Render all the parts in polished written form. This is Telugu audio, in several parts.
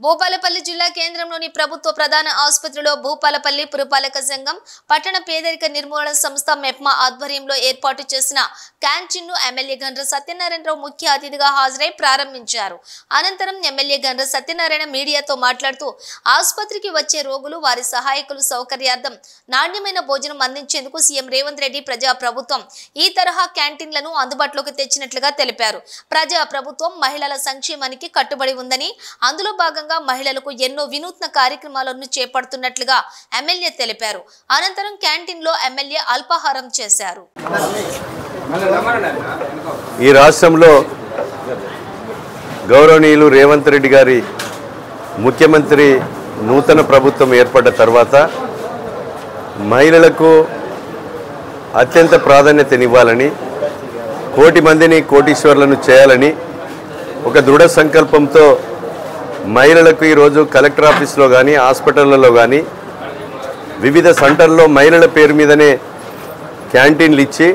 భూపాలపల్లి జిల్లా కేంద్రంలోని ప్రభుత్వ ప్రధాన ఆసుపత్రిలో భూపాలపల్లి పురపాలక సంఘం పట్టణ పేదరిక నిర్మూలన సంస్థ మెప్మా ఆధ్వర్యంలో ఏర్పాటు చేసిన క్యాంటీన్ ను ఎమ్మెల్యే గండ్ర సత్యనారాయణరావు ముఖ్య అతిథిగా హాజరై ప్రారంభించారు. అనంతరం ఎమ్మెల్యే గండ్ర సత్యనారాయణ మీడియాతో మాట్లాడుతూ ఆసుపత్రికి వచ్చే రోగులు వారి సహాయకులు సౌకర్యార్థం నాణ్యమైన భోజనం అందించేందుకు సీఎం రేవంత్ రెడ్డి ప్రజా ప్రభుత్వం ఈ తరహా క్యాంటీన్లను అందుబాటులోకి తెచ్చినట్లుగా తెలిపారు. ప్రజా ప్రభుత్వం మహిళల సంక్షేమానికి కట్టుబడి ఉందని, అందులో భాగంగా మహిళలకు ఎన్నో వినూత్న కార్యక్రమాలను చేపడుతున్నట్లుగా ఎమ్మెల్యే తెలిపారు. అనంతరం క్యాంటీన్ లో ఎమ్మెల్యే అల్పాహారం చేశారు. ఈ రాష్ట్రంలో గౌరవనీయులు రేవంత్ రెడ్డి గారి ముఖ్యమంత్రి నూతన ప్రభుత్వం ఏర్పడ్డ తర్వాత మహిళలకు అత్యంత ప్రాధాన్యతనివ్వాలని, కోటి మందిని కోటీశ్వర్లను చేయాలని ఒక దృఢ సంకల్పంతో మహిళలకు ఈరోజు కలెక్టర్ ఆఫీస్లో కానీ, హాస్పిటళ్లలో కానీ, వివిధ సెంటర్లో మహిళల పేరు మీదనే క్యాంటీన్లు ఇచ్చి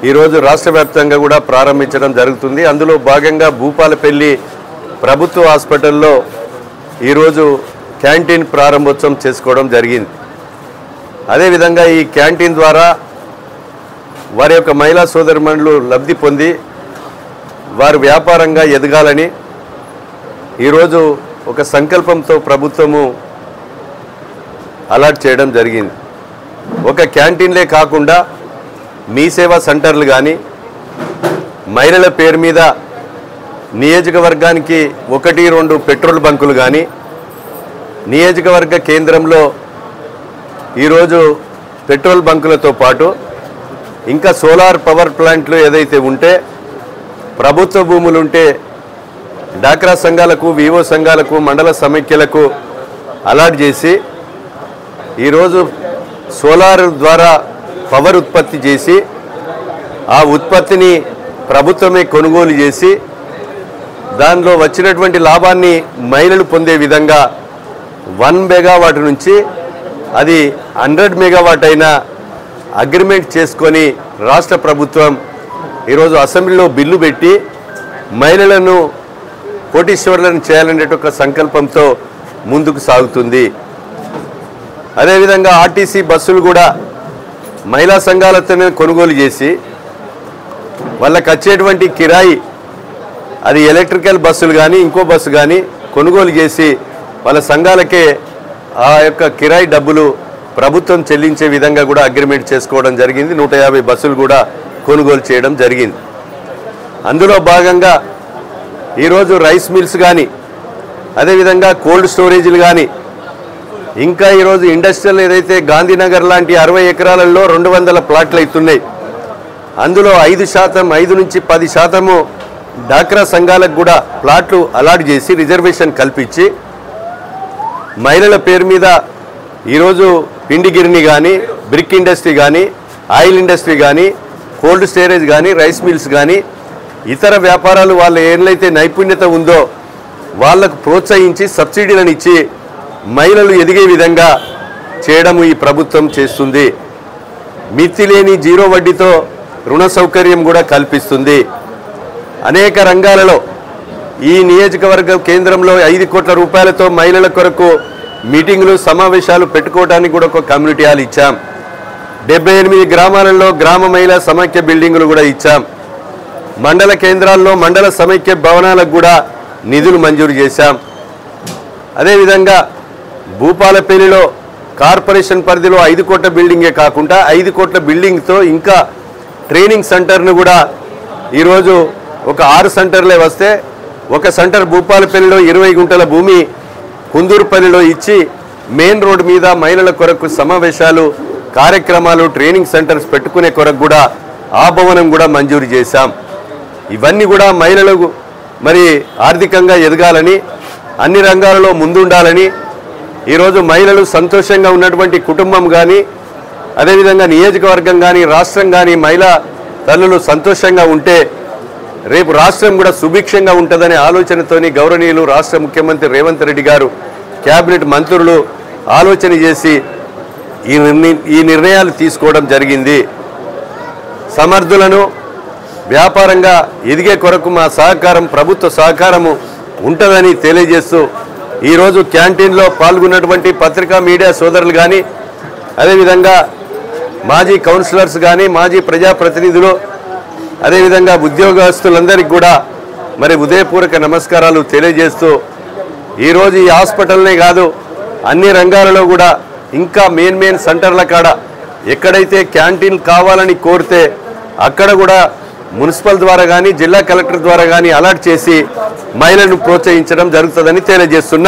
ఈరోజు రాష్ట్ర వ్యాప్తంగా కూడా ప్రారంభించడం జరుగుతుంది. అందులో భాగంగా భూపాలపల్లి ప్రభుత్వ హాస్పిటల్లో ఈరోజు క్యాంటీన్ ప్రారంభోత్సవం చేసుకోవడం జరిగింది. అదేవిధంగా ఈ క్యాంటీన్ ద్వారా వారి యొక్క మహిళా సోదరిమణులు లబ్ధి పొంది వారు వ్యాపారంగా ఎదగాలని ఈరోజు ఒక సంకల్పంతో ప్రభుత్వము అలాట్ చేయడం జరిగింది. ఒక క్యాంటీన్లే కాకుండా మీ సేవా సెంటర్లు కానీ, మహిళల పేరు మీద నియోజకవర్గానికి 1-2 పెట్రోల్ బంకులు కానీ, నియోజకవర్గ కేంద్రంలో ఈరోజు పెట్రోల్ బంకులతో పాటు ఇంకా సోలార్ పవర్ ప్లాంట్లు ఏదైతే ఉంటే, ప్రభుత్వ భూములు ఉంటే డాక్రా సంఘాలకు, వివో సంఘాలకు, మండల సమైక్యలకు అలాట్ చేసి ఈరోజు సోలార్ ద్వారా పవర్ ఉత్పత్తి చేసి ఆ ఉత్పత్తిని ప్రభుత్వమే కొనుగోలు చేసి దానిలో వచ్చినటువంటి లాభాన్ని మహిళలు పొందే విధంగా 1 మెగావాట్ నుంచి అది 100 మెగావాట్ అయినా అగ్రిమెంట్ చేసుకొని రాష్ట్ర ప్రభుత్వం ఈరోజు అసెంబ్లీలో బిల్లు పెట్టి మహిళలను కోటీశ్వర్లను చేయాలనే ఒక సంకల్పంతో ముందుకు సాగుతుంది. అదేవిధంగా ఆర్టీసీ బస్సులు కూడా మహిళా సంఘాలతోనే కొనుగోలు చేసి వాళ్ళకి వచ్చేటువంటి కిరాయి, అది ఎలక్ట్రికల్ బస్సులు కానీ ఇంకో బస్సు కానీ కొనుగోలు చేసి వాళ్ళ సంఘాలకే ఆ యొక్క కిరాయి డబ్బులు ప్రభుత్వం చెల్లించే విధంగా కూడా అగ్రిమెంట్ చేసుకోవడం జరిగింది. 150 బస్సులు కూడా కొనుగోలు చేయడం జరిగింది. అందులో భాగంగా ఈరోజు రైస్ మిల్స్ కానీ, అదేవిధంగా కోల్డ్ స్టోరేజీలు కానీ, ఇంకా ఈరోజు ఇండస్ట్రియల్ ఏదైతే గాంధీనగర్ లాంటి 60 ఎకరాలలో 200 ప్లాట్లు అవుతున్నాయి. అందులో 5% నుంచి 10% డాక్రా సంఘాలకు కూడా ప్లాట్లు అలాట్ చేసి రిజర్వేషన్ కల్పించి మహిళల పేరు మీద ఈరోజు పిండి గిరిని కానీ, బ్రిక్ ఇండస్ట్రీ కానీ, ఆయిల్ ఇండస్ట్రీ కానీ, కోల్డ్ స్టోరేజ్ కానీ, రైస్ మిల్స్ కానీ, ఇతర వ్యాపారాలు వాళ్ళ ఏళ్ళైతే నైపుణ్యత ఉందో వాళ్లకు ప్రోత్సహించి సబ్సిడీలను ఇచ్చి మహిళలు ఎదిగే విధంగా చేయడం ఈ ప్రభుత్వం చేస్తుంది. మితిలేని జీరో వడ్డీతో రుణ సౌకర్యం కూడా కల్పిస్తుంది. అనేక రంగాలలో ఈ నియోజకవర్గ కేంద్రంలో 5 కోట్ల రూపాయలతో మహిళల కొరకు మీటింగులు, సమావేశాలు పెట్టుకోవడానికి కూడా ఒక కమ్యూనిటీ హాల్ ఇచ్చాం. 78 గ్రామాలలో గ్రామ మహిళా సమైక్య బిల్డింగులు కూడా ఇచ్చాం. మండల కేంద్రాల్లో మండల సమైక్య భవనాలకు కూడా నిధులు మంజూరు చేశాం. అదేవిధంగా భూపాలపల్లిలో కార్పొరేషన్ పరిధిలో 5 కోట్ల బిల్డింగే కాకుండా 5 కోట్ల బిల్డింగ్తో ఇంకా ట్రైనింగ్ సెంటర్ను కూడా ఈరోజు ఒక 6 సెంటర్లే వస్తే, ఒక సెంటర్ భూపాలపల్లిలో 20 గుంటల భూమి కుందూరుపల్లిలో ఇచ్చి మెయిన్ రోడ్డు మీద మహిళల కొరకు సమావేశాలు, కార్యక్రమాలు, ట్రైనింగ్ సెంటర్స్ పెట్టుకునే కొరకు కూడా ఆ భవనం కూడా మంజూరు చేశాం. ఇవన్నీ కూడా మహిళలకు మరి ఆర్థికంగా ఎదగాలని, అన్ని రంగాలలో ముందుండాలని, ఈరోజు మహిళలు సంతోషంగా ఉన్నటువంటి కుటుంబం కానీ, అదేవిధంగా నియోజకవర్గం కానీ, రాష్ట్రం కానీ మహిళా తల్లులు సంతోషంగా ఉంటే రేపు రాష్ట్రం కూడా సుభిక్షంగా ఉంటుందనే ఆలోచనతోని గౌరవనీయులు రాష్ట్ర ముఖ్యమంత్రి రేవంత్ రెడ్డి గారు, క్యాబినెట్ మంత్రులు ఆలోచన చేసి ఈ నిర్ణయాలు తీసుకోవడం జరిగింది. సమర్థులను వ్యాపారంగా ఎదిగే కొరకు మా సహకారం, ప్రభుత్వ సహకారము ఉంటుందని తెలియజేస్తూ ఈరోజు క్యాంటీన్లో పాల్గొన్నటువంటి పత్రికా మీడియా సోదరులు కానీ అదేవిధంగా మాజీ కౌన్సిలర్స్ కానీ మాజీ ప్రజాప్రతినిధులు అదేవిధంగా ఉద్యోగస్తులందరికీ కూడా మరి ఉదయపూర్వక నమస్కారాలు తెలియజేస్తూ ఈరోజు ఈ హాస్పిటల్నే కాదు అన్ని రంగాలలో కూడా ఇంకా మెయిన్ సెంటర్ల కాడ ఎక్కడైతే క్యాంటీన్ కావాలని కోరితే అక్కడ కూడా మున్సిపల్ ద్వారా కానీ జిల్లా కలెక్టర్ ద్వారా కానీ అలాట్ చేసి మహిళలను ప్రోత్సహించడం జరుగుతుందని తెలియజేస్తున్నా.